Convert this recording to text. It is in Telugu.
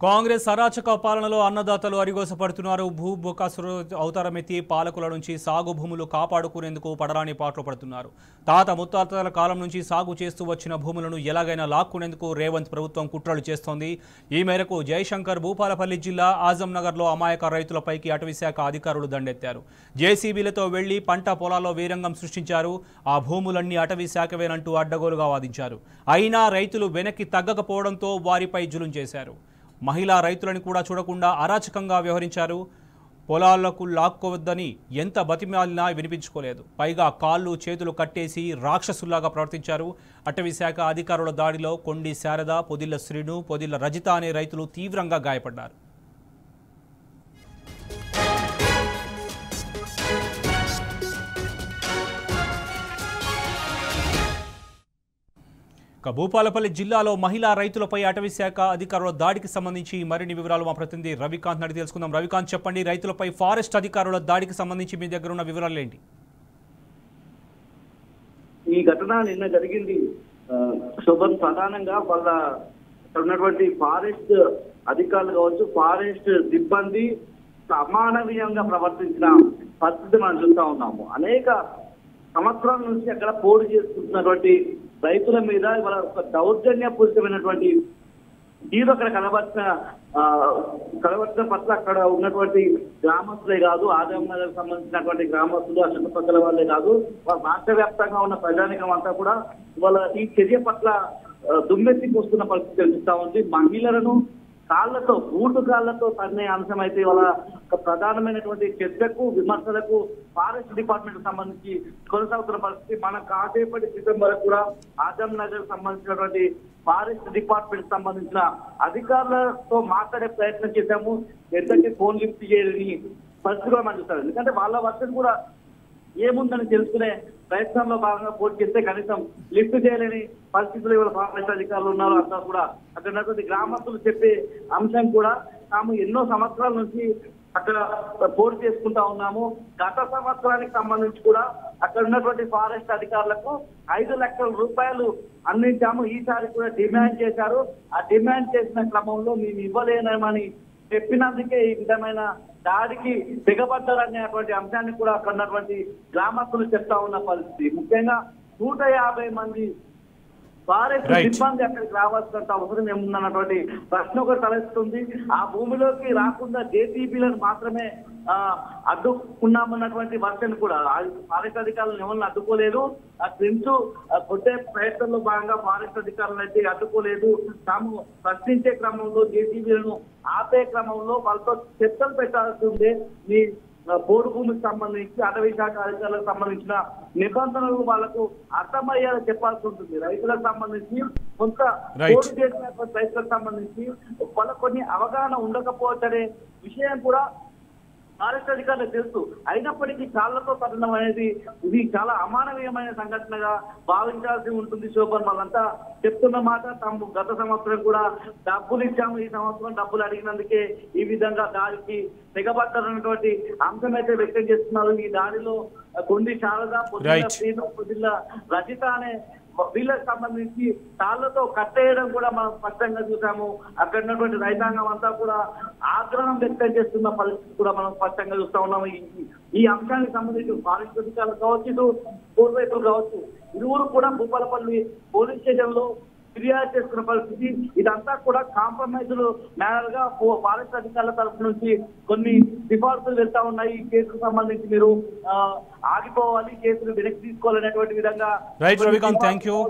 కాంగ్రెస్ అరాచక పాలనలో అన్నదాతలు అరిగోసపడుతున్నారు. భూబకాసురు అవతారమెత్తి పాలకుల నుంచి సాగు భూములు కాపాడుకునేందుకు పడరాని పాటలు పడుతున్నారు. తాత ముత్తాతల కాలం నుంచి సాగు చేస్తూ వచ్చిన భూములను ఎలాగైనా లాక్కునేందుకు రేవంత్ ప్రభుత్వం కుట్రలు చేస్తోంది. ఈ మేరకు జయశంకర్ భూపాలపల్లి జిల్లా ఆజంనగర్లో అమాయక రైతులపైకి అటవీశాఖ అధికారులు దండెత్తారు. జేసీబీలతో వెళ్లి పంట పొలాల్లో వీరంగం సృష్టించారు. ఆ భూములన్నీ అటవీశాఖవేనంటూ అడ్డగోలుగా వాదించారు. అయినా రైతులు వెనక్కి తగ్గకపోవడంతో వారిపై జులుం చేశారు. మహిళా రైతులను కూడా చూడకుండా అరాచకంగా వ్యవహరించారు. పొలాలకు లాక్కోవద్దని ఎంత బతిమాలినా వినిపించుకోలేదు. పైగా కాళ్ళు చేతులు కట్టేసి రాక్షసుల్లాగా ప్రవర్తించారు. అటవీశాఖ అధికారుల దాడిలో కొండి శారద, పొదిళ్ల శ్రీను, పొదిళ్ల రజిత అనే రైతులు తీవ్రంగా గాయపడ్డారు. భూపాలపల్లి జిల్లాలో మహిళా రైతులపై అటవీశాఖ అధికారుల దాడికి సంబంధించి మరిన్ని వివరాలు మా ప్రతినిధి రవికాంత్ అడిగి తెలుసుకుందాం. రవికాంత్, చెప్పండి, రైతులపై ఫారెస్ట్ అధికారుల దాడికి సంబంధించి మీ దగ్గర ఉన్న వివరాలు ఏంటి? ఈ ఘటన నిన్న జరిగింది శోభన్. ప్రధానంగా వాళ్ళ ఉన్నటువంటి ఫారెస్ట్ అధికారులు కావచ్చు, ఫారెస్ట్ సిబ్బంది అమానవీయంగా ప్రవర్తించిన పరిస్థితి మనం చూస్తా ఉన్నాము. అనేక సంవత్సరాల నుంచి అక్కడ పోటీ చేసుకుంటున్నటువంటి రైతుల మీద ఇవాళ ఒక దౌర్జన్యపూరితమైనటువంటి తీరు అక్కడ కనబర్చిన పట్ల అక్కడ ఉన్నటువంటి గ్రామస్తులే కాదు, ఆజంనగర్ సంబంధించినటువంటి గ్రామస్తులు, ఆ చుట్టుపక్కల వాళ్ళే కాదు, రాష్ట్ర వ్యాప్తంగా ఉన్న ప్రజానికం అంతా కూడా ఇవాళ ఈ చర్య పట్ల దుమ్మెత్తిపోస్తున్న పరిస్థితి కనిపిస్తా ఉంది. మహిళలను కాళ్లతో, బూటు కాళ్లతో తన్నే అంశం అయితే ఇవాళ ప్రధానమైనటువంటి చర్చకు, విమర్శలకు ఫారెస్ట్ డిపార్ట్మెంట్ సంబంధించి కొనసాగుతున్న పరిస్థితి. మన కాసేపటి క్రితం వరకు కూడా ఆజంనగర్ సంబంధించినటువంటి ఫారెస్ట్ డిపార్ట్మెంట్ సంబంధించిన అధికారులతో మాట్లాడే ప్రయత్నం చేశాము. ఎంతకి ఫోన్ లిఫ్ట్ చేయని పరిస్థితి కూడా మనం చూస్తారు. ఎందుకంటే వాళ్ళ వర్షన్ కూడా ఏముందని తెలుసుకునే ప్రయత్నంలో భాగంగా పోటీ చేస్తే కనీసం లిఫ్ట్ చేయలేని పరిస్థితులు ఇవాళ ఫారెస్ట్ అధికారులు ఉన్నారు. అంతా కూడా అక్కడ ఉన్నటువంటి గ్రామస్తులు చెప్పే అంశం కూడా తాము ఎన్నో సంవత్సరాల నుంచి అక్కడ పోటీ చేసుకుంటా ఉన్నాము. గత సంవత్సరానికి సంబంధించి కూడా అక్కడ ఉన్నటువంటి ఫారెస్ట్ అధికారులకు 5 లక్షల రూపాయలు అందించాము. ఈసారి కూడా డిమాండ్ చేశారు. ఆ డిమాండ్ చేసిన క్రమంలో మేము ఇవ్వలేనమని చెప్పినందుకే ఈ విధమైన దాడికి దిగబడ్డారనేటువంటి అంశాన్ని కూడా అక్కడ ఉన్నటువంటి గ్రామస్తులు చెప్తా ఉన్న పరిస్థితి. ముఖ్యంగా 150 మంది ఫారెస్ట్ సిబ్బంది అక్కడికి రావాల్సినంత అవసరం ఏముందన్నటువంటి ప్రశ్న ఒకటి తలెత్తుంది. ఆ భూమిలోకి రాకుండా జేసీబీలను మాత్రమే అడ్డుకున్నామన్నటువంటి వర్షన్ కూడా ఫారెస్ట్ అధికారులను ఎవరిని అడ్డుకోలేదు. ఆ ట్రిమ్స్ కొట్టే ప్రయత్నంలో భాగంగా ఫారెస్ట్ అధికారులను అయితే అడ్డుకోలేదు. తాము ప్రశ్నించే క్రమంలో జేసీబీలను ఆపే క్రమంలో వాళ్ళతో చర్చలు పెట్టాల్సి ఉంది. ఈ పోడు భూమికి సంబంధించి అటవీ శాఖ అధికారులకు సంబంధించిన నిబంధనలు వాళ్ళకు అర్థమయ్యేలా చెప్పాల్సి ఉంటుంది. రైతులకు సంబంధించి కొంత పోటీ చేసిన రైతులకు సంబంధించి వాళ్ళకు కొన్ని అవగాహన ఉండకపోవచ్చనే విషయం కూడా ఫారెస్ట్ అధికారులకు తెలుసు. అయినప్పటికీ కాళ్లతో పట్టడం అనేది ఇది చాలా అమానవీయమైన సంఘటనగా భావించాల్సి ఉంటుంది. శోభన్, వాళ్ళంతా చెప్తున్న మాట తాము గత సంవత్సరం కూడా డబ్బులు ఇచ్చాము, ఈ సంవత్సరం డబ్బులు అడిగినందుకే ఈ విధంగా దాడికి తెగబడ్డారన్నటువంటి అంశం అయితే వ్యక్తం చేస్తున్నారు. ఈ దాడిలో కొండి శారద, పొదిళ్ల శ్రీను, పొదిళ్ల రజిత అనే వీళ్ళకి సంబంధించి తాళ్లతో కట్టేయడం కూడా మనం స్పష్టంగా చూసాము. అక్కడ ఉన్నటువంటి రైతాంగం అంతా కూడా ఆగ్రహం వ్యక్తం చేస్తున్న పరిస్థితి కూడా మనం స్పష్టంగా చూస్తా ఉన్నాము. ఈ అంశానికి సంబంధించి ఫారెస్ట్ అధికారులు కావచ్చు, ఇటు పోడు రైతులు కావచ్చు, ఇరువురు కూడా భూపాలపల్లి పోలీస్ స్టేషన్ లో ఫిర్యాదు చేస్తున్న పరిస్థితి. ఇదంతా కూడా కాంప్రమైజ్డ్ మేనర్ గా ఫారెస్ట్ అధికారుల తరఫు నుంచి కొన్ని సిఫార్సులు వెళ్తా ఉన్నాయి. ఈ కేసుకు సంబంధించి మీరు ఆగిపోవాలి, కేసులు వెనక్కి తీసుకోవాలనేటువంటి విధంగా. Right Ravikant, thank you.